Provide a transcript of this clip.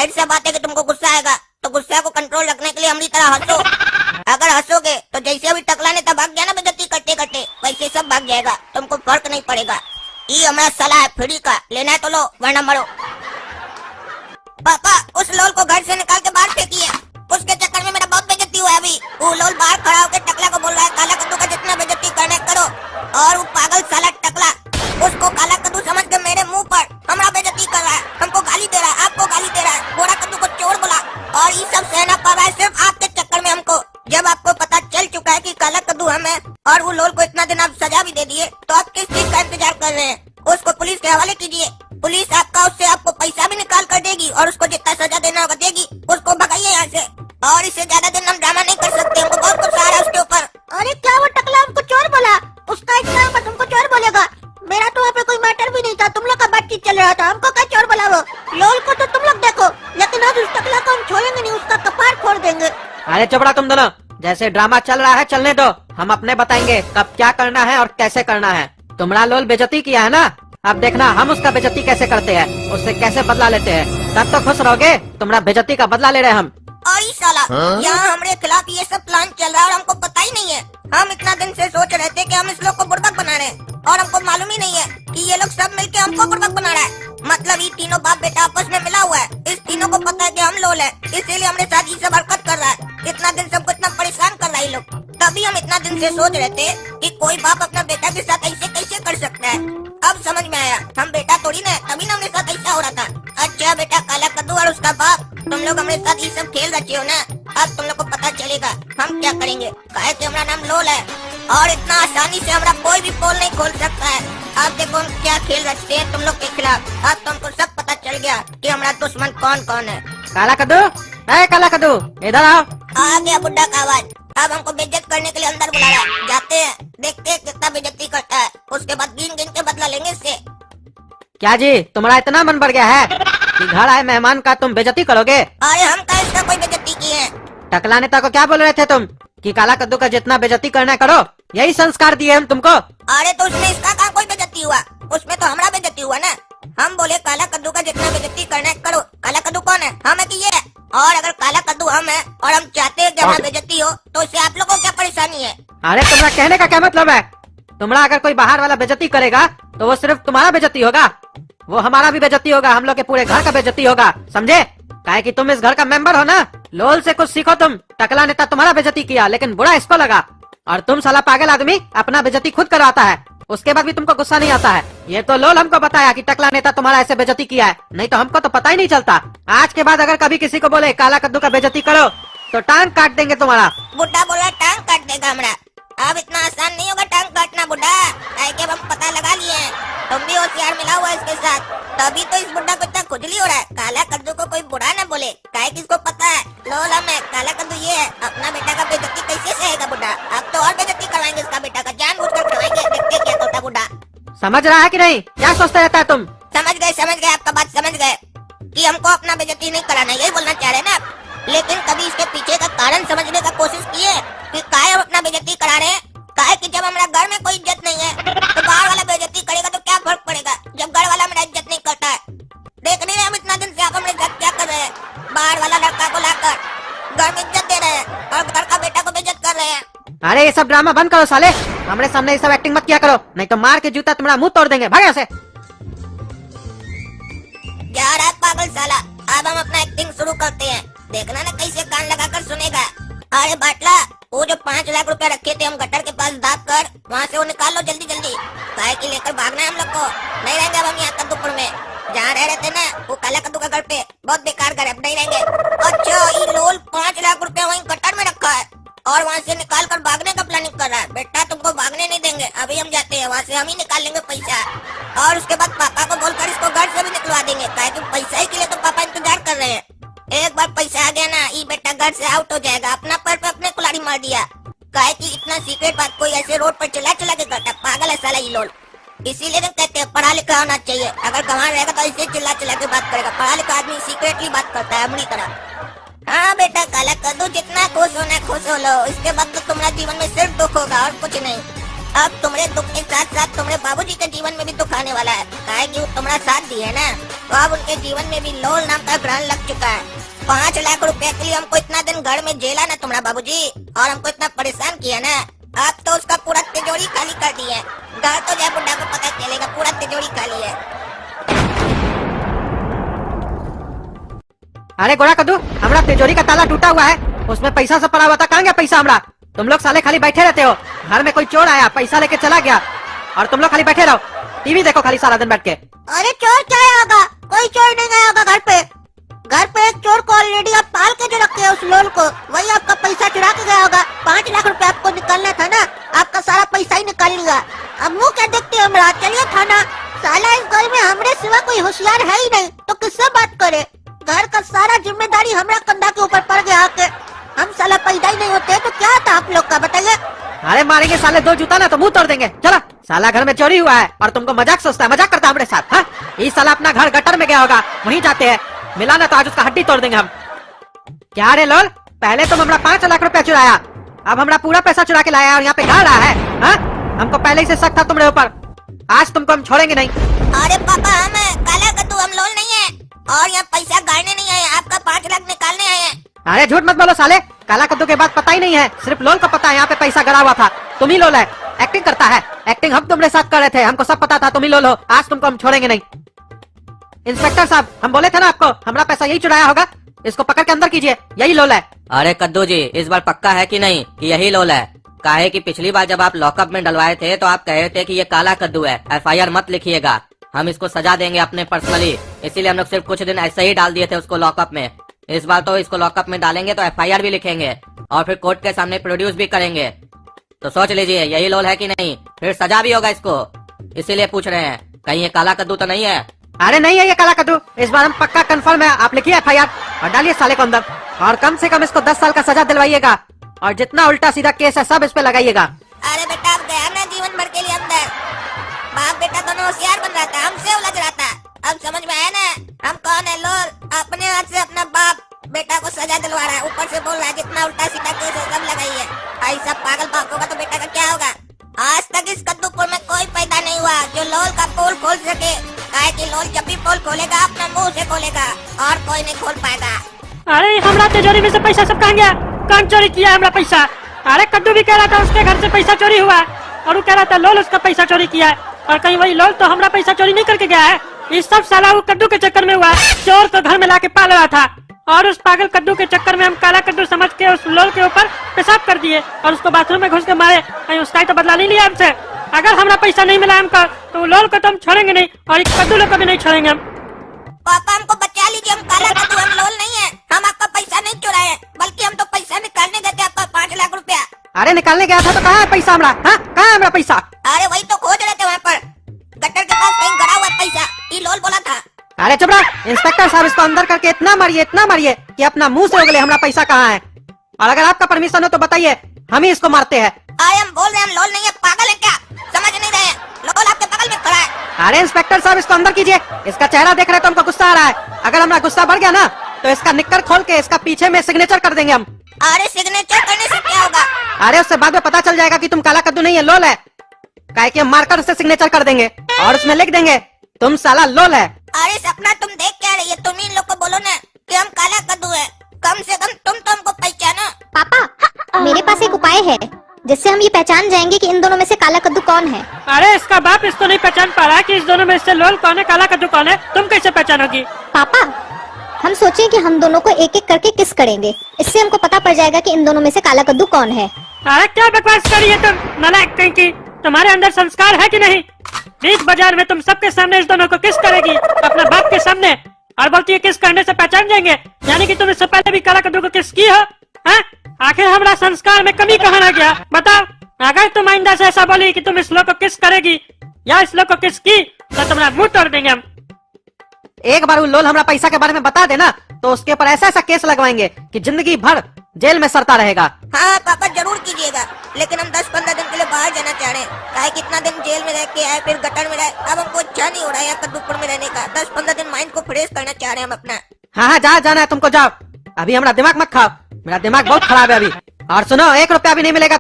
जाहिर सा बात है कि तुमको गुस्सा आएगा, तो गुस्सा को कंट्रोल रखने के लिए हमारी तरह हंसो। अगर हंसोगे तो जैसे अभी टकला नेता भाग गया ना बेइज्जती करते करते, वैसे सब भाग जाएगा, तुमको फर्क नहीं पड़ेगा। ये हमारा सलाह है फ्री का, लेना है तो लो वरना मरो। पापा उस लोल को घर से निकाल के बाहर फेंकिए, उसके चक्कर में मेरा बहुत बेइज्जती हुआ है। अभी वो लोल बाहर खड़ा होकर टकला को बोल रहा है काला कद्दू का जितना बेइज्जती करने करो, और वो पागल साला टकला उसको काला कद्दू समझ के मेरे मुंह पर हमारा बेइज्जती कर रहा है, हमको गाली दे रहा है, आपको गाली दे रहा है, गोरा कद्दू को चोर बोला। और ये सब सहना पड़ रहा है सिर्फ आपके चक्कर में हमको। जब आपको पता चल चुका है कि काला कद्दू हम है और वो लोल को इतना दिन आप सजा भी दे दिए, तो आप किस चीज का इंतजार कर रहे हैं? उसको पुलिस के हवाले कीजिए, पुलिस आपका उससे आपको पैसा भी निकाल कर देगी और उसको जितना सजा देना होगा देगी। उसको भगाइए यहाँ से, और इससे ज्यादा दिन हम ड्रामा नहीं कर सकते, हमको बहुत गुस्सा आ रहा है उसके ऊपर। अरे क्या वो टकला हमको चोर बोला? उसका इतना पर तुमको चोर बोलेगा? मेरा तो वहाँ पे कोई मैटर भी नहीं था, तुम लोग का बातचीत चल रहा था, हमको क्या चोर बोला? वो लोल को तो तुम लोग देखो, लेकिन आज उस टकला को हम छोड़ेंगे नहीं, उसका कपार फोड़ देंगे। अरे चुपड़ा तुम दोनों, जैसे ड्रामा चल रहा है चलने दो, हम अपने बताएंगे कब क्या करना है और कैसे करना है। तुम्हारा लोल बेइज्जती किया है ना, अब देखना हम उसका बेइज्जती कैसे करते हैं, उससे कैसे बदला लेते हैं। तब तो खुश रहोगे, तुम्हारा बेइज्जती का बदला ले रहे हैं हम। और ये साला यहाँ हमारे खिलाफ ये सब प्लान चल रहा है और हमको पता ही नहीं है। हम इतना दिन से सोच रहे थे कि हम इस लोग को बुड़बक बना रहे हैं, और हमको मालूम ही नहीं है कि ये लोग सब मिलके हमको बुड़बक बना रहा है। मतलब ये तीनों बाप बेटा आपस में मिला हुआ है, इस तीनों को पता है कि हम लोल है, इसीलिए हमारे साथ ये सब हरकत कर रहा है। इतना दिन सबको इतना परेशान कर रहा है ये लोग। तभी हम इतना दिन से सोच रहे थे कि कोई बाप अपना बेटा के साथ ऐसे कैसे कर सकता है। अब समझ में आया, हम बेटा थोड़ी ना, तभी ना हमारे साथ ऐसा हो रहा था। अच्छा बेटा काला कद्दू और उसका बाप, तुम लोग हमारे साथ ये सब खेल रचे हो ना, अब तुम लोग को पता चलेगा हम क्या करेंगे। काहे कि हमारा नाम लोल है और इतना आसानी से हमारा कोई भी पोल नहीं खोल सकता है। अब देखो हम क्या खेल रचते हैं तुम लोग के खिलाफ। अब तुमको सब पता चल गया कि हमारा दुश्मन कौन कौन है। काला कद्दू, ए काला कद्दू इधर आओ। आ गया बुड्ढा का आवाज। अब हमको बेइज्जत करने के लिए अंदर बुला रहा है, जाते हैं देखते हैं कितना बेइज्जती करता है, उसके बाद गिन गिन के बदला लेंगे इससे। क्या जी तुम्हारा इतना मन बढ़ गया है कि घर आए मेहमान का तुम बेइज्जती करोगे? अरे हम का इसका कोई बेइज्जती की है? टकला नेता को क्या बोल रहे थे तुम कि काला कद्दू का जितना बेइज्जती करना है करो, यही संस्कार दिए हम तुमको? अरे तो उसमें इसका कहाँ कोई बेइज्जती हुआ, उसमें तो हमारा बेइज्जती हुआ ना। हम बोले काला कद्दू का जितना बेइज्जती करना है करो। काला कद्दू कौन है, हम है कि ये है? और अगर काला कद्दू हम है और हम चाहते हैं कि हमारा बेइज्जती हो, तो इससे आप लोगों को क्या परेशानी है? अरे तुम्हारा कहने का क्या मतलब है? तुम्हारा अगर कोई बाहर वाला बेइज्जती करेगा तो वो सिर्फ तुम्हारा बेइज्जती होगा, वो हमारा भी बेइज्जती होगा, हम लोग के पूरे घर का बेइज्जती होगा, समझे? काहे कि तुम इस घर का मेंबर हो ना। लोल से कुछ सीखो तुम। टकला नेता तुम्हारा बेइज्जती किया लेकिन बुरा इसको लगा, और तुम साला पागल आदमी अपना बेइज्जती खुद करवाता है, उसके बाद भी तुमको गुस्सा नहीं आता है। ये तो लोल हमको बताया कि टकला नेता तुम्हारा ऐसे बेइज्जती किया है, नहीं तो हमको तो पता ही नहीं चलता। आज के बाद अगर कभी किसी को बोले काला कद्दू का बेइज्जती करो तो टांग काट देंगे तुम्हारा। बुड्ढा बोल रहा टांग काट देगा हमारा। अब इतना आसान नहीं होगा टांग काटना बुड्ढा, काहे कि अब हम पता लगा लिए हैं, तुम भी होशियार मिला हुआ इसके साथ, तभी तो इस बुड्ढा को इतना खुजली हो रहा है। काला कद्दू को कोई बुरा न बोले, काहे कि इसको पता है लोल हम है, काला कद्दू ये है। अपना बेटा का बेइज्जती कैसे सहेगा बुड्ढा? अब तो और बेइज्जती करवाएंगे इसका बेटा का, जानबूझकर करवाएंगे, देखते क्या करता बुड्ढा। समझ रहा है कि नहीं? क्या सोचता रहता है तुम? समझ गए आपका बात समझ गए कि हमको अपना बेइज्जती नहीं कराना, यही बोलना चाह रहे हैं ना आप। लेकिन कभी इसके पीछे का कारण समझने का कोशिश किए कि काहे हम अपना बेइज्जती करा रहे हैं? काहे कि जब हमारा घर में कोई इज्जत नहीं है तो बाहर वाला बेइज्जती करेगा तो क्या फर्क पड़ेगा, जब घर वाला मेरा इज्जत नहीं करता है। देख नहीं रहे हम इतना दिन से आप हमारे साथ क्या कर रहे हैं? बाहर वाला लड़का को लाकर घर में इज्जत दे रहे हैं और घर का बेटा को बेइज्जत कर रहे हैं। अरे ये सब ड्रामा बंद करो साले, हमारे सामने ये सब एक्टिंग मत किया करो, नहीं तो मार के जूता तुम्हारा मुंह तोड़ देंगे। भाग यहाँ से। जा रहा है पागल साला। अब हम अपना एक्टिंग शुरू करते हैं, देखना ना कैसे कान लगाकर सुनेगा। अरे बाटला, वो जो 5 लाख रुपया रखे थे हम गटर के पास दाब कर, वहाँ से वो निकाल लो जल्दी जल्दी, काहे कि लेकर भागना है हम लोग को। नहीं रहेंगे अब हम यहाँ कद्दूपुर में, जहाँ रह रहे थे ना वो काला कद्दू का घर पे, बहुत बेकार घर है, अब नहीं रहेंगे। अच्छा ये लोल 5 लाख रुपया वहीं गटर में रखा है और वहाँ से निकाल कर भागने का प्लानिंग कर रहा है। बेटा तुमको भागने नहीं देंगे, अभी हम जाते हैं, वहाँ से हम ही निकाल लेंगे पैसा, और उसके बाद पापा को बोलकर इसको घर से भी निकलवा देंगे, काहे कि पैसा ही के लिए तो पापा इंतजार कर रहे हैं। एक बार पैसा आ गया ना, ये बेटा घर से आउट हो जाएगा, अपना पैर पे अपने कुल्हाड़ी मार दिया। काहे कि इतना सीक्रेट बात कोई ऐसे रोड पर चला चला के करता, पागल है साला ये लोल। इसीलिए तो कहते हैं पढ़ा लिखा होना चाहिए, अगर गंवार रहेगा तो ऐसे चिल्ला चिल्ला के बात करेगा। पढ़ा लिखा आदमी सीक्रेटली बात करता है हमारी तरह। हाँ बेटा काला कद्दू, जितना खुश होना खुश हो लो, इसके बाद तो तुम्हारा जीवन में सिर्फ दुख होगा और कुछ नहीं। अब तुम्हारे दुख के साथ साथ तुम्हारे बाबूजी के जीवन में भी दुख आने वाला है, काहे कि वो तुम्हारा साथ दिए ना, तो अब उनके जीवन में भी लोल नाम का ग्रहण लग चुका है। 5 लाख रुपए के लिए हमको इतना दिन घर में जेला ना तुम्हारा बाबूजी, और हमको इतना परेशान किया ना, अब तो उसका पूरा तिजोरी खाली कर दी है। घर तो जय बुड्ढा को पता चलेगा, पूरा तिजोरी खाली है। अरे गोरा कद्दू, हमारा तिजोरी का ताला टूटा हुआ है, उसमें पैसा सब पड़ा हुआ था, कहाँ गया पैसा हमारा? तुम लोग साले खाली बैठे रहते हो, घर में कोई चोर आया पैसा लेके चला गया और तुम लोग खाली बैठे रहो, टीवी देखो खाली सारा दिन बैठ के। अरे चोर क्या आया होगा? कोई चोर नहीं आया होगा घर पे। घर पे एक चोर को ऑलरेडी आप पाल के जो रखे हैं उस लोल को, वही आपका पैसा चुरा के गया होगा। 5 लाख रुपए आपको निकालना था ना, आपका सारा पैसा ही निकाल लिया। अब मुँह क्या देखते हो हमारा? चलिए थाना। साला इस घर में हमरे सिवा कोई होशियार है ही नहीं, तो किससे बात करे? घर का सारा जिम्मेदारी हमारा कंधा के ऊपर पड़ गया आके। हम साला पैदा ही नहीं होते तो क्या था आप लोग का, बताइए। अरे मारेंगे साले 2 जूता ना तो मुंह तोड़ देंगे। चलो, साला घर में चोरी हुआ है और तुमको मजाक सोचता है, मजाक करता है हमारे साथ। हाँ, ये साला अपना घर गटर में गया होगा, वहीं जाते हैं, मिला ना तो आज उसका हड्डी तोड़ देंगे हम। क्या रे लोल, पहले तुम हमारा 5 लाख रुपया चुराया, अब हमारा पूरा पैसा चुरा के लाया और यहाँ पे गा रहा है। हाँ, हमको पहले ही से शक था तुम्हारे ऊपर, आज तुमको हम छोड़ेंगे नहीं। अरे पापा, हम काला कद्दू, हम लोल नहीं है और यहाँ पैसा गाड़ने नहीं आए, आपका 5 लाख निकालने आए हैं। अरे झूठ मत बोलो साले, काला कद्दू के बाद पता ही नहीं है, सिर्फ लोल को पता है यहाँ पे पैसा गड़ा हुआ था। तुम ही लोल है, एक्टिंग करता है, एक्टिंग हम तुम्हारे साथ कर रहे थे, हमको सब पता था तुम ही लोल हो, आज तुमको हम छोड़ेंगे नहीं। इंस्पेक्टर साहब, हम बोले थे ना आपको, हमारा पैसा यही चुराया होगा, इसको पकड़ के अंदर कीजिए, यही लोल है। अरे कद्दू जी, इस बार पक्का है कि नहीं कि यही लोल है? काहे कि पिछली बार जब आप लॉकअप में डलवाए थे तो आप कहे थे कि ये काला कद्दू है, FIR मत लिखिएगा, हम इसको सजा देंगे अपने पर्सनली, इसीलिए हम लोग सिर्फ कुछ दिन ऐसे ही डाल दिए थे उसको लॉकअप में। इस बार तो इसको लॉकअप में डालेंगे तो FIR भी लिखेंगे और फिर कोर्ट के सामने प्रोड्यूस भी करेंगे। तो सोच लीजिए यही लोल है कि नहीं, फिर सजा भी होगा इसको, इसीलिए पूछ रहे हैं कहीं ये काला कद्दू तो नहीं है? अरे नहीं है ये काला कद्दू, इस बार हम पक्का कंफर्म है। आप लिखिए FIR और डालिए साले को अंदर, और कम से कम इसको 10 साल का सजा दिलवाइएगा, और जितना उल्टा सीधा केस है सब इस पे लगाइएगा। अरे बेटा, अब गया ना जीवन भर के लिए अंदर। बाप बेटा दोनों होशियार बन रहा था, हमसे उलझ रहा था, अब समझ में आया ना हम कौन है। लोल अपने हाथ से अपना बाप बेटा को सजा दिलवा रहा है, ऊपर से बोल रहा है जितना उल्टा सीधा केस है सब लगाइए। ऐसा पागल बाप होगा तो बेटा का क्या होगा? आज तक इस कद्दूपुर में कोई पैदा नहीं हुआ जो लोल का पोल खोल सके, काहे कि लोल जब भी पोल खोलेगा अपना मुंह से खोलेगा और कोई नहीं खोल पाएगा। अरे हमरा तिजोरी में से पैसा सब कहाँ गया? कौन चोरी किया हमरा पैसा? अरे कद्दू भी कह रहा था उसके घर से पैसा चोरी हुआ, और वो कह रहा था लोल उसका पैसा चोरी किया है, और कहीं वही लोल तो हमरा पैसा चोरी नहीं करके गया है। ये सब साला वो कद्दू के चक्कर में हुआ, चोर को घर में लाके पाल रहा था, और उस पागल कद्दू के चक्कर में हम काला कद्दू समझ के उस लोल के ऊपर पेशाब कर दिए और उसको बाथरूम में घुस के मारे। कहीं उसका ही तो बदला नहीं लिया हमसे। अगर हमारा पैसा नहीं मिला हमको तो वो लोल को तो हम छोड़ेंगे नहीं, और इस कद्दू लोग को भी नहीं छोड़ेंगे हम। पापा हमको बचा लीजिए, हम काला कद्दू, हम लोल नहीं है, हम आपका पैसा नहीं चुराए, बल्कि हम तो पैसा निकालने गए थे आपका 5 लाख रुपया। अरे निकालने गया था तो कहाँ है पैसा हमारा? हाँ, कहाँ है हमारा पैसा? अरे वही तो खोज रहे थे वहाँ पर, गटर के पास कहीं गड़ा हुआ पैसा, ये लोल बोला था। अरे चुप रहा इंस्पेक्टर साहब, इसको अंदर करके इतना मारिए कि अपना मुंह से उगले हमारा पैसा कहाँ है, और अगर आपका परमिशन हो तो बताइए, हम ही इसको मारते हैं। अरे हम बोल रहे हैं हम लोल नहीं है, पागल है क्या? समझ नहीं रहे हैं, लोल आपके बगल में खड़ा है। अरे इंस्पेक्टर साहब, इसको अंदर कीजिए, इसका चेहरा देख रहे तो हमको गुस्सा आ रहा है, अगर हमारा गुस्सा बढ़ गया ना तो इसका निक्कर खोल के इसका पीछे में सिग्नेचर कर देंगे हम। अरे सिग्नेचर करने से क्या होगा? अरे उससे बाद में पता चल जाएगा कि तुम काला कद्दू नहीं है, लोल है, काहे कि हम मारकर उससे सिग्नेचर कर देंगे और उसमें लिख देंगे तुम साला लोल है। अरे सपना, तुम देख क्या रही है? तुम इन लोग को बोलो ना कि हम काला कद्दू है, कम से कम तुम तो हमको पहचानो। पापा, मेरे पास एक उपाय है जिससे हम ये पहचान जाएंगे कि इन दोनों में से काला कद्दू कौन है। अरे इसका बाप इसको नहीं पहचान पा रहा कि इस दोनों में से लोल कौन है, काला कद्दू कौन है, तुम कैसे पहचानोगी? पापा, हम सोचे कि हम दोनों को एक एक करके किस करेंगे, इससे हमको पता पड़ जाएगा कि इन दोनों में से काला कद्दू कौन है। अरे क्या बकवास करी है तुम, नालायक कहीं की, तुम्हारे अंदर संस्कार है कि नहीं? बीच बाजार में तुम सबके सामने इस दोनों को किस करेगी, अपना बाप के सामने, और बोलती है किस करने से पहचान जाएंगे, यानी कि तुम इससे पहले भी काला कद्दू को किस की हो? हाँ? आखिर हमारा संस्कार में कमी कहाँ रह गया बताओ? अगर तुम आइंदा से ऐसा बोली कि तुम इस लोग को किस करेगी या इस लोग को किस की, तो तुम्हारा मुंह तोड़ देंगे हम। एक बार वो लोल हमारा पैसा के बारे में बता देना तो उसके ऊपर ऐसा ऐसा केस लगवाएंगे कि जिंदगी भर जेल में सरता रहेगा। हाँ पापा जरूर कीजिएगा, लेकिन हम 10-15 दिन के लिए बाहर जाना चाह रहे हैं, काहे कितना दिन जेल में रह के आए फिर गटर में रहे, अब हमको अच्छा नहीं हो रहा है यहाँ कद्दूपुर में रहने का। 10-15 दिन माइंड को फ्रेश करना चाह रहे हैं हम अपना। हाँ, जहाँ जाना है तुमको जाओ, अभी हमारा दिमाग मत खाओ, मेरा दिमाग बहुत खराब है अभी। और सुनो, 1 रुपया भी नहीं मिलेगा